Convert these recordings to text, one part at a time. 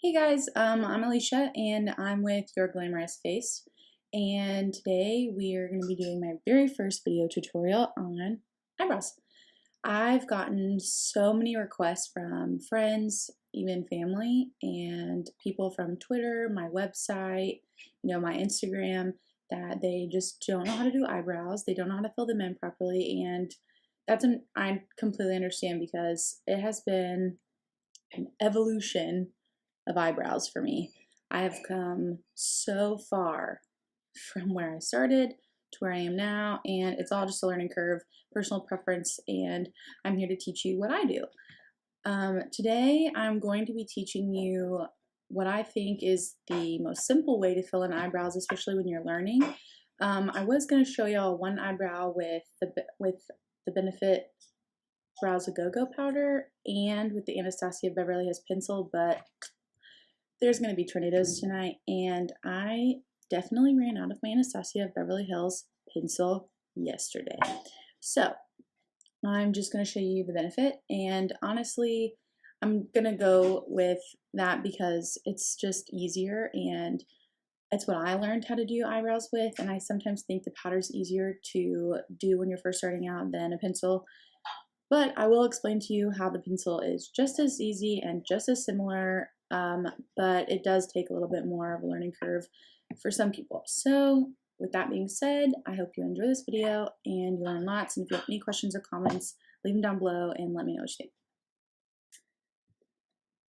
Hey guys, I'm Alicia and I'm with Your Glamorous Face, and today we are going to be doing my very first video tutorial on eyebrows. I've gotten so many requests from friends, even family, and people from Twitter, my website, my Instagram, that they just don't know how to do eyebrows. They don't know how to fill them in properly, and I completely understand because it has been an evolution of eyebrows for me. I have come so far from where I started to where I am now, and it's all just a learning curve, personal preference, and I'm here to teach you what I do. Today, I'm going to be teaching you what I think is the most simple way to fill in eyebrows, especially when you're learning. I was going to show y'all one eyebrow with the Benefit Brows A Go-Go powder and with the Anastasia Beverly Hills pencil, but there's going to be tornadoes tonight, and I definitely ran out of my Anastasia Beverly Hills pencil yesterday. So I'm just going to show you the Benefit, and honestly, I'm going to go with that because it's just easier, and it's what I learned how to do eyebrows with, and I sometimes think the powder's easier to do when you're first starting out than a pencil. But I will explain to you how the pencil is just as easy and just as similar, but it does take a little bit more of a learning curve for some people. So with that being said, I hope you enjoy this video and you learn lots. And if you have any questions or comments, leave them down below and let me know what you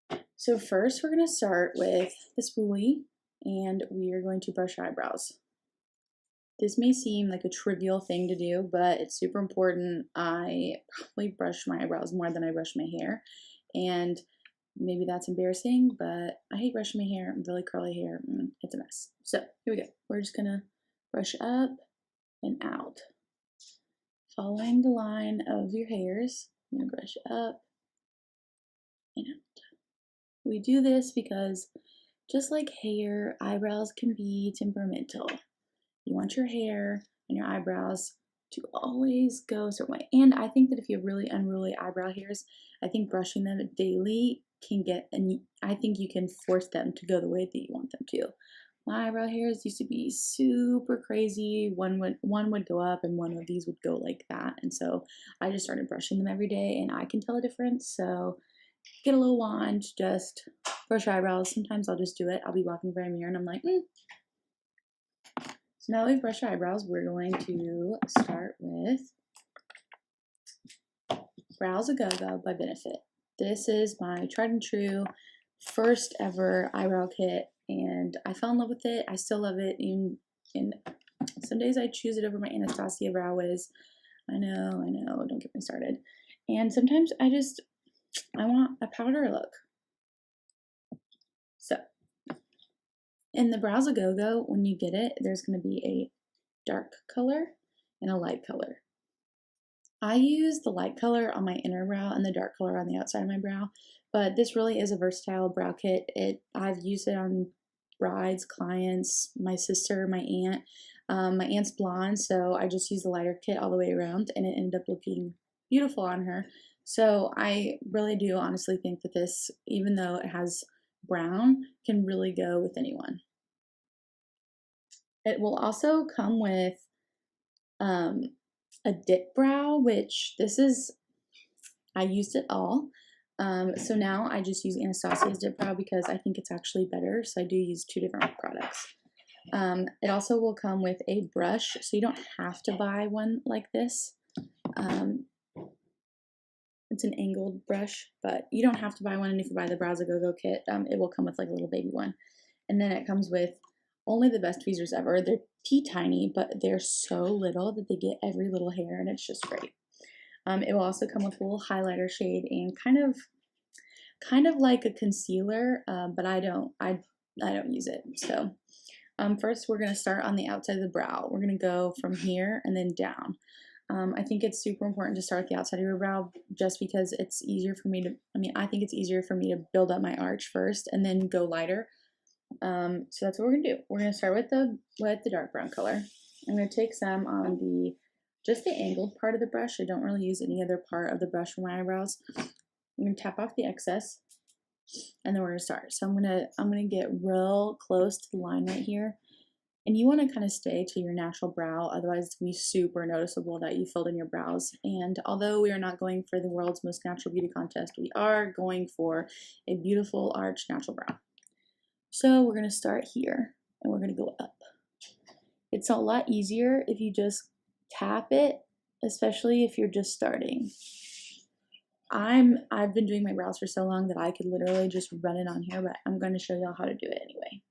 think. So first, we're going to start with the spoolie, and we are going to brush eyebrows. This may seem like a trivial thing to do, but it's super important. I probably brush my eyebrows more than I brush my hair, and maybe that's embarrassing, but I hate brushing my hair. Really curly hair, it's a mess. So here we go. We're just gonna brush up and out, following the line of your hairs. I'm gonna brush up and out. We do this because just like hair, eyebrows can be temperamental. You want your hair and your eyebrows to always go a certain way. And I think that if you have really unruly eyebrow hairs, I think brushing them daily can get, and I think you can force them to go the way that you want them to. My eyebrow hairs used to be super crazy. One would go up and one of these would go like that. And so I just started brushing them every day, and I can tell a difference. So get a little wand, just brush your eyebrows. Sometimes I'll just do it. I'll be walking by a mirror and I'm like, So now that we've brushed our eyebrows, we're going to start with Brows A Go-Go by Benefit. This is my tried and true first ever eyebrow kit, and I fell in love with it. I still love it. And some days I choose it over my Anastasia Brow Wiz. I know, don't get me started. And sometimes I want a powder look. So in the Brows A Go-Go, when you get it, there's going to be a dark color and a light color. I use the light color on my inner brow and the dark color on the outside of my brow, but this really is a versatile brow kit. I've used it on brides, clients, my sister, my aunt. My aunt's blonde, so I just used the lighter kit all the way around, and it ended up looking beautiful on her. So I really do honestly think that this, even though it has brown, can really go with anyone. It will also come with a Dipbrow, which I used it all. So now I just use Anastasia's Dipbrow because I think it's actually better. So I do use two different products. It also will come with a brush, so you don't have to buy one like this. It's an angled brush, but you don't have to buy one. And if you buy the Brows A Go-Go kit, it will come with like a little baby one. And then it comes with only the best tweezers ever. They're teeny, but they're so little that they get every little hair, and it's just great. It will also come with a little highlighter shade and kind of like a concealer, but I don't use it. So first we're gonna start on the outside of the brow. We're gonna go from here and then down. I think it's super important to start at the outside of your brow just because it's easier for me to, I think it's easier for me to build up my arch first and then go lighter. So that's what we're gonna do. We're gonna start with the dark brown color. I'm gonna take some on just the angled part of the brush. I don't really use any other part of the brush for my eyebrows. I'm gonna tap off the excess, and then we're gonna start. So I'm gonna get real close to the line right here. And you want to kind of stay to your natural brow, otherwise it's going to be super noticeable that you filled in your brows. And although we are not going for the world's most natural beauty contest, we are going for a beautiful arch natural brow. So we're going to start here and we're going to go up. It's a lot easier if you just tap it, especially if you're just starting. I've been doing my brows for so long that I could literally just run it on here, but I'm going to show y'all how to do it anyway.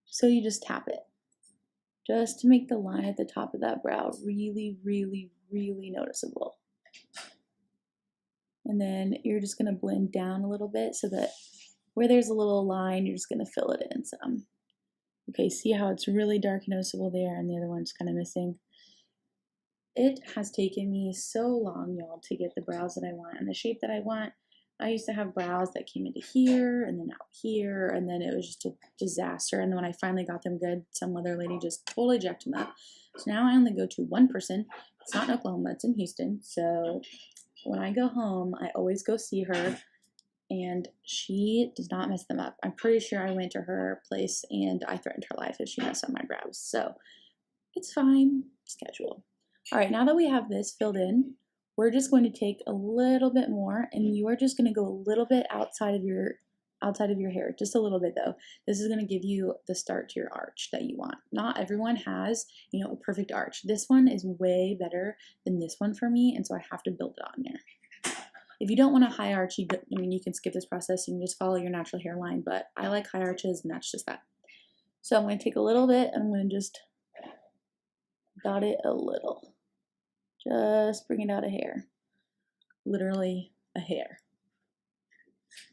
So you just tap it, just to make the line at the top of that brow really, really, really noticeable. And then you're just going to blend down a little bit so that where there's a little line, you're just going to fill it in some. Okay, see how it's really dark and noticeable there, and the other one's kind of missing? It has taken me so long, y'all, to get the brows that I want and the shape that I want. I used to have brows that came into here and then out here, and then it was just a disaster. And then when I finally got them good, some other lady just totally jacked them up. So now I only go to one person. It's not in Oklahoma, it's in Houston. So when I go home, I always go see her, and she does not mess them up. I'm pretty sure I went to her place and I threatened her life if she messed up my brows. So it's fine, schedule. All right, now that we have this filled in, we're just going to take a little bit more, and you are just going to go a little bit outside of your hair, just a little bit though. This is going to give you the start to your arch that you want. Not everyone has, you know, a perfect arch. This one is way better than this one for me, and so I have to build it on there. If you don't want a high arch, you can skip this process. You can just follow your natural hairline, but I like high arches, and that's just that. So I'm going to take a little bit, and I'm going to just dot it a little. Just bring it out a hair. Literally a hair.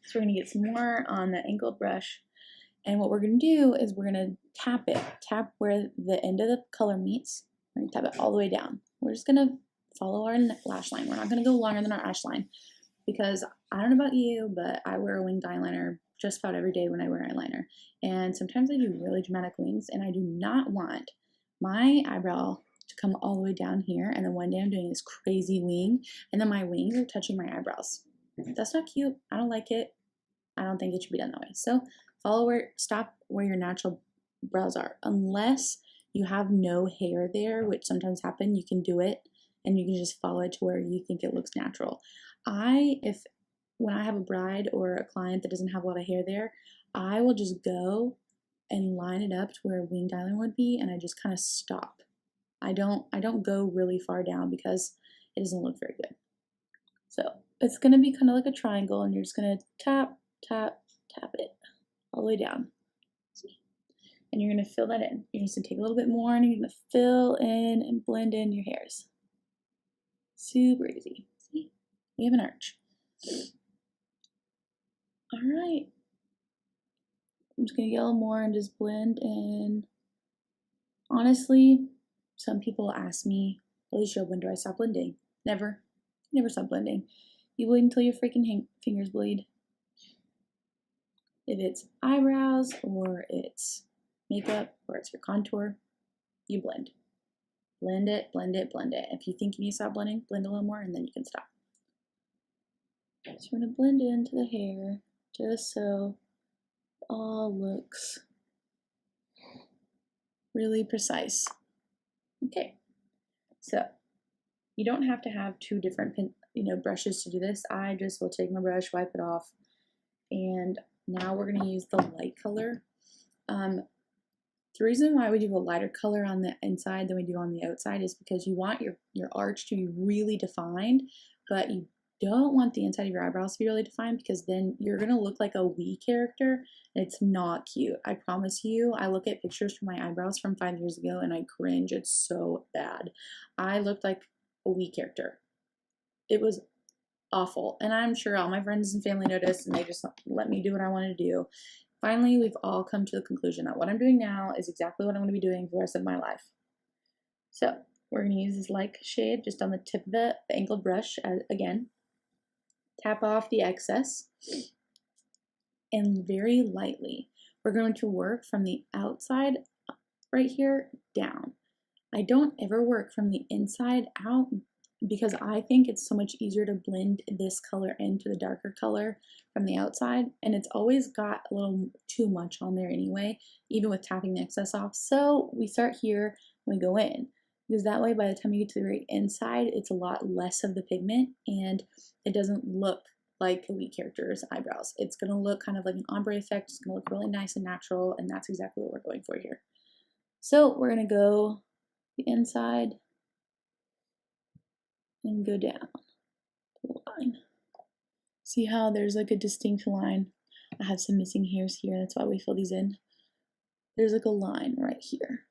So we're going to get some more on the angled brush. And what we're going to do is we're going to tap it. Tap where the end of the color meets. We're going to tap it all the way down. We're just going to follow our lash line. We're not going to go longer than our lash line. Because I don't know about you, but I wear a winged eyeliner just about every day when I wear eyeliner. And sometimes I do really dramatic wings. And I do not want my eyebrow to come all the way down here, and then one day I'm doing this crazy wing, and then my wings are touching my eyebrows. That's not cute. I don't like it. I don't think it should be done that way. So stop where your natural brows are. Unless you have no hair there, which sometimes happen, you can do it, and you can just follow it to where you think it looks natural. When I have a bride or a client that doesn't have a lot of hair there, I will just go and line it up to where a winged eyeliner would be, and I just kind of stop. I don't go really far down because it doesn't look very good. So it's going to be kind of like a triangle, and you're just going to tap, tap, tap it all the way down. See? And you're going to fill that in. You're just going to take a little bit more, and you're going to fill in and blend in your hairs. Super easy. See? We have an arch. All right. I'm just going to get a little more and just blend in. Honestly, some people ask me, Alicia, when do I stop blending? Never. Never stop blending. You bleed until your freaking fingers bleed. If it's eyebrows, or it's makeup, or it's your contour, you blend. Blend it, blend it, blend it. If you think you need to stop blending, blend a little more, and then you can stop. So we're going to blend into the hair, just so it all looks really precise. Okay, so you don't have to have two different brushes to do this. I just will take my brush, wipe it off, and now we're going to use the light color. The reason why we do a lighter color on the inside than we do on the outside is because you want your arch to be really defined, but you don't want the inside of your eyebrows to be really defined, because then you're going to look like a wee character, and it's not cute. I promise you. I look at pictures from my eyebrows from 5 years ago and I cringe. It's so bad. I looked like a wee character. It was awful, and I'm sure all my friends and family noticed, and they just let me do what I want to do. Finally, we've all come to the conclusion that what I'm doing now is exactly what I'm going to be doing for the rest of my life. So we're going to use this light shade just on the tip of the angled brush again. Tap off the excess, and very lightly, we're going to work from the outside right here down. I don't ever work from the inside out because I think it's so much easier to blend this color into the darker color from the outside, and it's always got a little too much on there anyway, even with tapping the excess off. So we start here when we go in, because that way by the time you get to the very inside, it's a lot less of the pigment and it doesn't look like a weak character's eyebrows. It's going to look kind of like an ombre effect. It's going to look really nice and natural, and that's exactly what we're going for here. So we're going to go the inside and go down the line. See how there's like a distinct line? I have some missing hairs here, that's why we fill these in. There's like a line right here.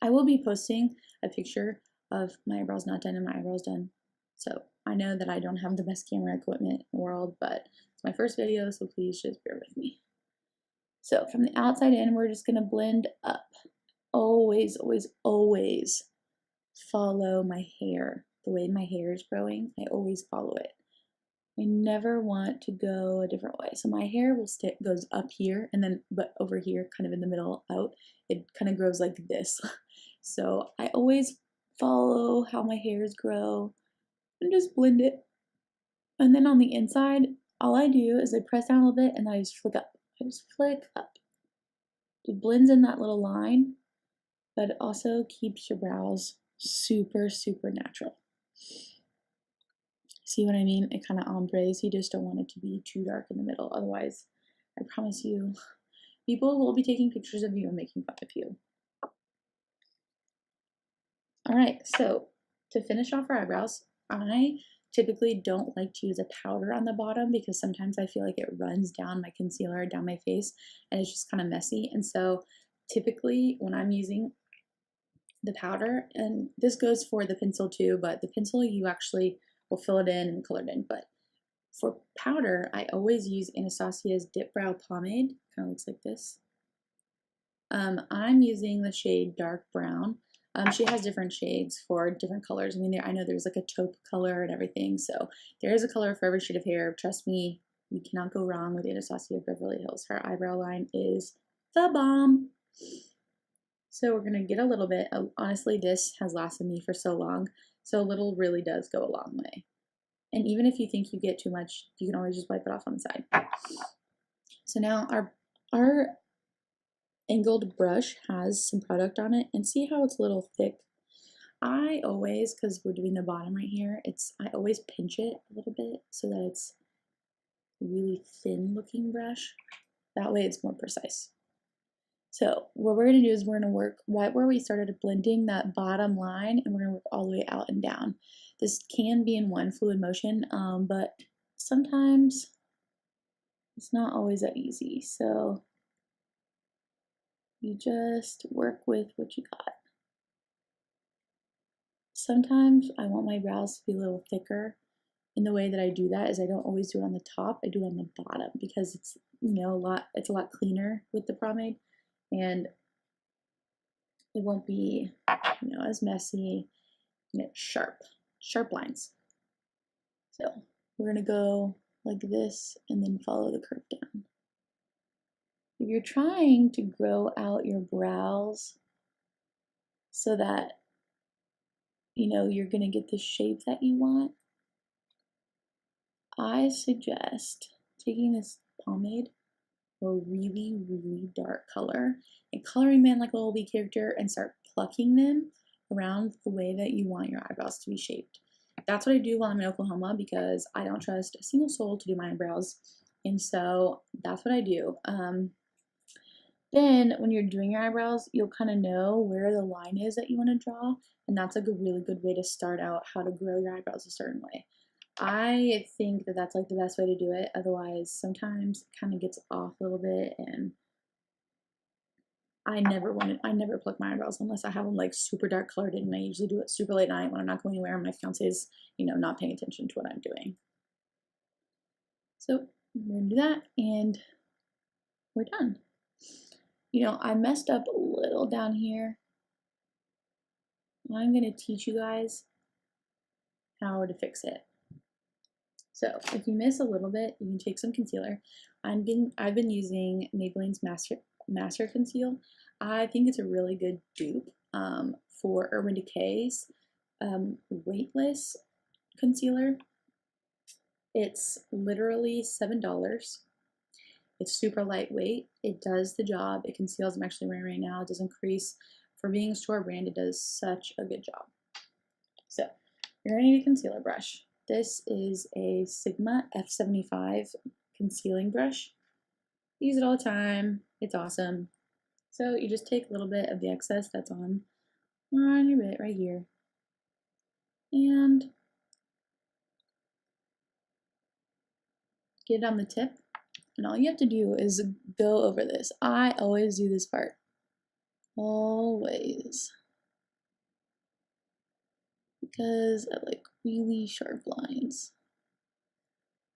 I will be posting a picture of my eyebrows not done and my eyebrows done. So I know that I don't have the best camera equipment in the world, but it's my first video, so please just bear with me. So from the outside in, we're just gonna blend up. Always, always, always follow my hair. The way my hair is growing, I always follow it. I never want to go a different way. So my hair will goes up here, and then, but over here, kind of in the middle out, it kind of grows like this. So I always follow how my hairs grow and just blend it. And then on the inside, all I do is I press down a little bit and then I just flick up. I just flick up. It blends in that little line, but it also keeps your brows super, super natural. See what I mean? It kind of ombres. You just don't want it to be too dark in the middle. Otherwise, I promise you, people will be taking pictures of you and making fun of you. All right, so to finish off our eyebrows, I typically don't like to use a powder on the bottom because sometimes I feel like it runs down my concealer, down my face, and it's just kind of messy. And so typically when I'm using the powder, and this goes for the pencil too, but the pencil you actually will fill it in and color it in. But for powder, I always use Anastasia's Dipbrow pomade. Kind of looks like this. I'm using the shade Dark Brown. She has different shades for different colors. I mean, I know there's like a taupe color and everything, so there is a color for every shade of hair. Trust me, you cannot go wrong with Anastasia Beverly Hills. Her eyebrow line is the bomb. So we're gonna get a little bit. Honestly, this has lasted me for so long, so a little really does go a long way. And even if you think you get too much, you can always just wipe it off on the side. So now our angled brush has some product on it, and see how it's a little thick. I always, because we're doing the bottom right here, I always pinch it a little bit so that it's a really thin looking brush. That way it's more precise. So what we're going to do is we're going to work right where we started blending that bottom line, and we're going to work all the way out and down. This can be in one fluid motion, but sometimes it's not always that easy. So you just work with what you got. Sometimes I want my brows to be a little thicker, and the way that I do that is I don't always do it on the top, I do it on the bottom because it's, you know, it's a lot cleaner with the pomade, and it won't be, you know, as messy, and it's sharp lines. So we're gonna go like this and then follow the curve down. If you're trying to grow out your brows so that, you know, you're gonna get the shape that you want, I suggest taking this pomade, a really, really dark color, and coloring them in like a little bee character and start plucking them around the way that you want your eyebrows to be shaped. That's what I do while I'm in Oklahoma because I don't trust a single soul to do my eyebrows. And so that's what I do. Then when you're doing your eyebrows, you'll kind of know where the line is that you want to draw. And that's like a really good way to start out how to grow your eyebrows a certain way. I think that that's like the best way to do it. Otherwise, sometimes it kind of gets off a little bit, and I never pluck my eyebrows unless I have them like super dark colored in, and I usually do it super late night when I'm not going anywhere and my fiance is, you know, not paying attention to what I'm doing. So we're gonna do that and we're done. You know, I messed up a little down here. I'm gonna teach you guys how to fix it. So if you miss a little bit, you can take some concealer. I've been using Maybelline's Master Conceal. I think it's a really good dupe for Urban Decay's weightless concealer. It's literally $7. It's super lightweight. It does the job. It conceals. I'm actually wearing right now. It doesn't crease. For being a store brand, it does such a good job. So you're gonna need a concealer brush. This is a Sigma F75 concealing brush. I use it all the time. It's awesome. So you just take a little bit of the excess that's on your bit right here, and get it on the tip. And all you have to do is go over this. I always do this part. Always. Because I like really sharp lines.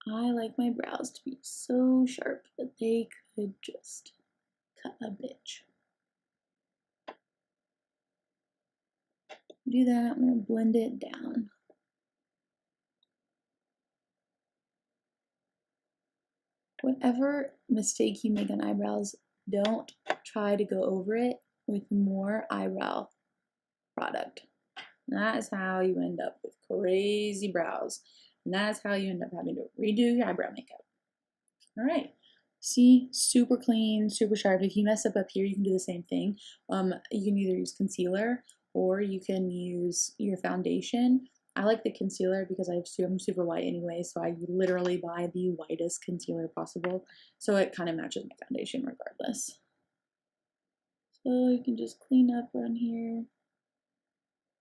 I like my brows to be so sharp that they could just cut a bitch. Do that, I'm gonna blend it down. Whatever mistake you make on eyebrows, don't try to go over it with more eyebrow product. That is how you end up with crazy brows. And that's how you end up having to redo your eyebrow makeup. All right. See, super clean, super sharp. If you mess up here, you can do the same thing. You can either use concealer or you can use your foundation. I like the concealer because I'm super white anyway, so I literally buy the whitest concealer possible. So it kind of matches my foundation regardless. So you can just clean up around here,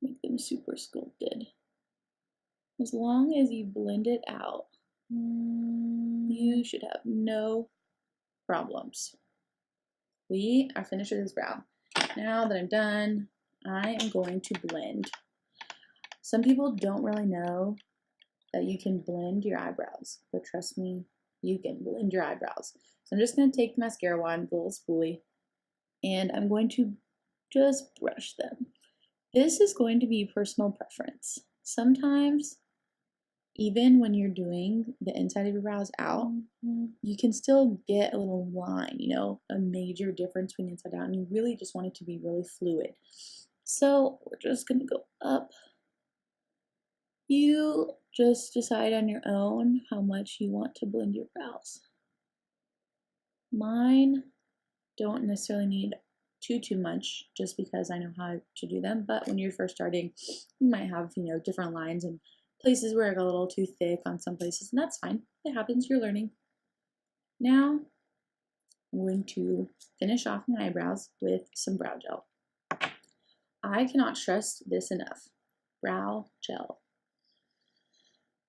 make them super sculpted. As long as you blend it out, you should have no problems. We are finished with this brow. Now that I'm done, I am going to blend. Some people don't really know that you can blend your eyebrows, but trust me, you can blend your eyebrows. So I'm just going to take the mascara wand, the little spoolie, and I'm going to just brush them. This is going to be personal preference. Sometimes, even when you're doing the inside of your brows out, you can still get a little line, you know, a major difference between inside out, and you really just want it to be really fluid. So we're just going to go up. You just decide on your own how much you want to blend your brows. Mine don't necessarily need too much just because I know how to do them, but when you're first starting, you might have, you know, different lines and places where it got a little too thick on some places, and that's fine. It happens, you're learning. Now, I'm going to finish off my eyebrows with some brow gel. I cannot stress this enough. Brow gel.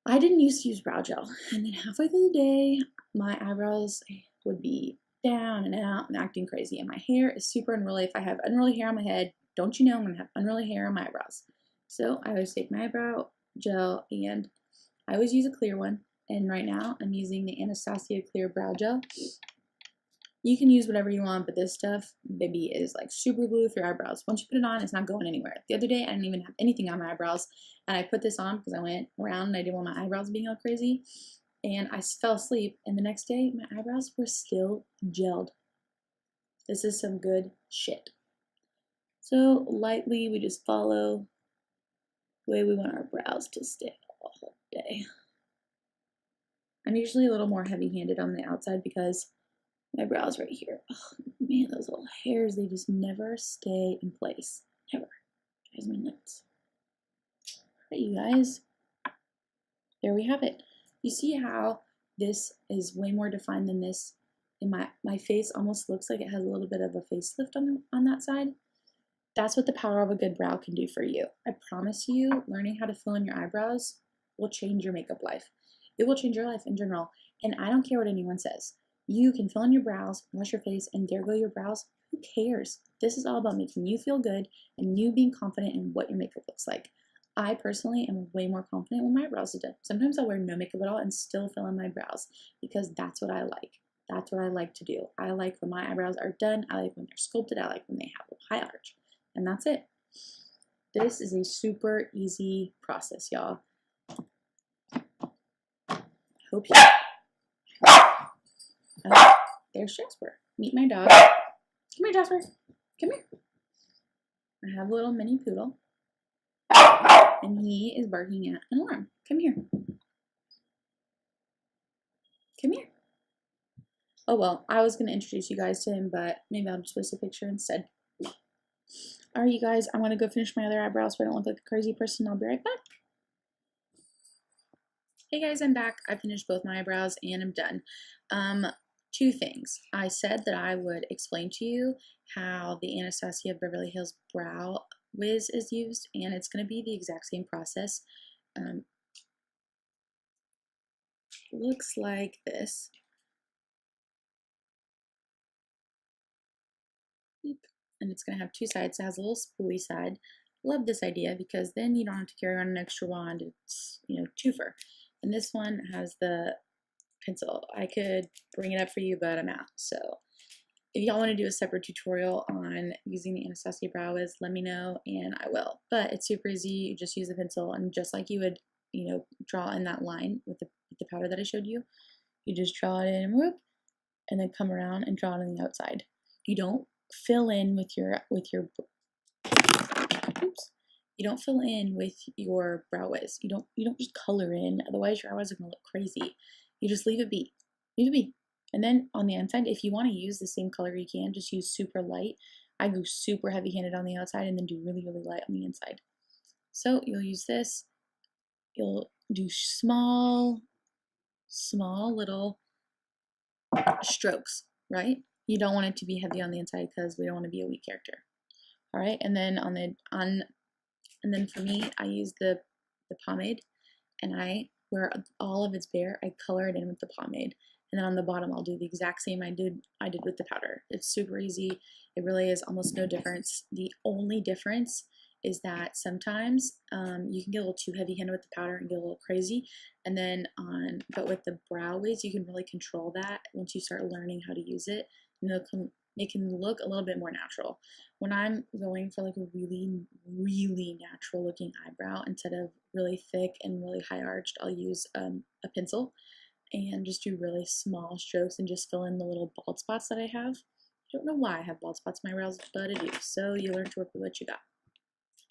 I didn't used to use brow gel, and then halfway through the day, my eyebrows would be down and out and acting crazy, and my hair is super unruly. If I have unruly hair on my head, don't you know I'm going to have unruly hair on my eyebrows. So I always take my eyebrow gel, and I always use a clear one, and right now I'm using the Anastasia clear brow gel. You can use whatever you want, but this stuff, baby, is like super glue for your eyebrows. Once you put it on, it's not going anywhere. The other day, I didn't even have anything on my eyebrows, and I put this on because I went around and I didn't want my eyebrows being all crazy, and I fell asleep, and the next day, my eyebrows were still gelled. This is some good shit. So lightly, we just follow the way we want our brows to stay all day. I'm usually a little more heavy-handed on the outside because my brows right here. Oh man, those little hairs, they just never stay in place. Never. Drives me nuts. Alright, you guys. There we have it. You see how this is way more defined than this? And my face almost looks like it has a little bit of a facelift on that side. That's what the power of a good brow can do for you. I promise you, learning how to fill in your eyebrows will change your makeup life. It will change your life in general. And I don't care what anyone says. You can fill in your brows, wash your face, and there go your brows. Who cares? This is all about making you feel good and you being confident in what your makeup looks like. I personally am way more confident when my brows are done. Sometimes I'll wear no makeup at all and still fill in my brows because that's what I like. That's what I like to do. I like when my eyebrows are done. I like when they're sculpted. I like when they have a high arch. And that's it. This is a super easy process, y'all. Hope you... Oh, there's Jasper. Meet my dog. Come here, Jasper. Come here. I have a little mini poodle. and he is barking at an alarm. Come here. Come here. Oh well, I was going to introduce you guys to him, but maybe I'll just post a picture instead. Alright, you guys, I'm going to go finish my other eyebrows so I don't look like a crazy person. I'll be right back. Hey guys, I'm back. I finished both my eyebrows and I'm done. Two things. I said that I would explain to you how the Anastasia Beverly Hills Brow Wiz is used, and it's going to be the exact same process. Looks like this. And it's going to have two sides. It has a little spoolie side. Love this idea because then you don't have to carry on an extra wand. It's, you know, twofer. And this one has the pencil. I could bring it up for you, but I'm out. So if y'all want to do a separate tutorial on using the Anastasia Brow Wiz, let me know and I will. But it's super easy. You just use the pencil, and just like you would, you know, draw in that line with the powder that I showed you, you just draw it in, whoop, and then come around and draw it on the outside. You don't fill in with your oops. You don't fill in with your Brow Wiz. You don't just color in, otherwise your eyebrows are gonna look crazy. You just leave it be. Leave it be. And then on the inside, if you want to use the same color, you can just use super light. I go super heavy-handed on the outside and then do really, really light on the inside. So you'll use this. You'll do small little strokes, right? You don't want it to be heavy on the inside because we don't want to be a weak character. All right, and then and then for me, I use the pomade, and where all of it's bare, I color it in with the pomade. And then on the bottom, I'll do the exact same I did with the powder. It's super easy. It really is almost no difference. The only difference is that sometimes you can get a little too heavy-handed with the powder and get a little crazy. And then but with the Brow Wiz, you can really control that once you start learning how to use it. And it can look a little bit more natural. When I'm going for like a really, really natural looking eyebrow, instead of really thick and really high arched, I'll use a pencil and just do really small strokes and just fill in the little bald spots that I have. I don't know why I have bald spots in my brows, but I do. So you learn to work with what you got.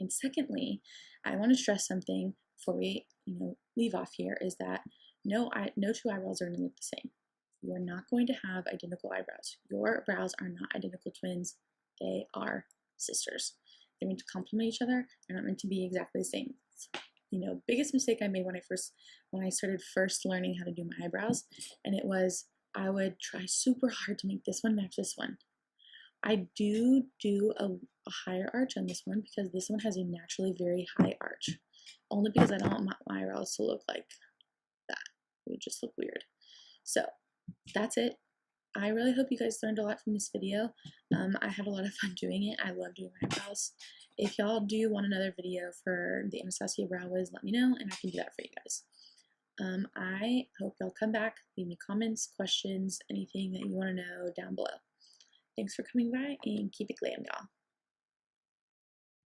And secondly, I want to stress something before we, leave off here, is that no two eyebrows are going to look the same. You are not going to have identical eyebrows. Your brows are not identical twins. They are sisters. They're meant to complement each other. They're not meant to be exactly the same. Biggest mistake I made when I started first learning how to do my eyebrows, and it was I would try super hard to make this one match this one. I do a higher arch on this one because this one has a naturally very high arch. Only because I don't want my eyebrows to look like that. It would just look weird. So that's it. I really hope you guys learned a lot from this video. I had a lot of fun doing it. I love doing my eyebrows. If y'all do want another video for the Anastasia Brow Wiz, let me know and I can do that for you guys. I hope y'all come back, leave me comments, questions, anything that you want to know down below. Thanks for coming by and keep it glam, y'all.